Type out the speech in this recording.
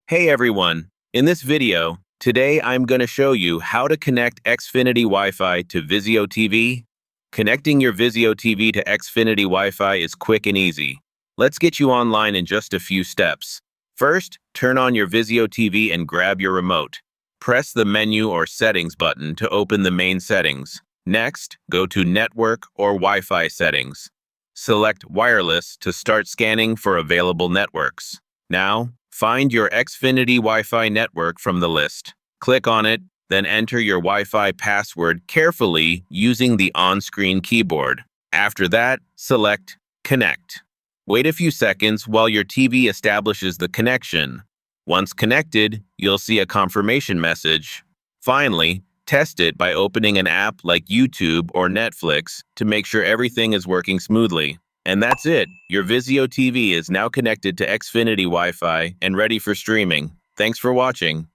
Hey everyone! In this video, today I'm going to show you how to connect Xfinity Wi-Fi to Vizio TV. Connecting your Vizio TV to Xfinity Wi-Fi is quick and easy. Let's get you online in just a few steps. First, turn on your Vizio TV and grab your remote. Press the menu or settings button to open the main settings. Next, go to Network or Wi-Fi settings. Select Wireless to start scanning for available networks. Now, find your Xfinity Wi-Fi network from the list. Click on it, then enter your Wi-Fi password carefully using the on-screen keyboard. After that, select Connect. Wait a few seconds while your TV establishes the connection. Once connected, you'll see a confirmation message. Finally, test it by opening an app like YouTube or Netflix to make sure everything is working smoothly. And that's it. Your Vizio TV is now connected to Xfinity Wi-Fi and ready for streaming. Thanks for watching.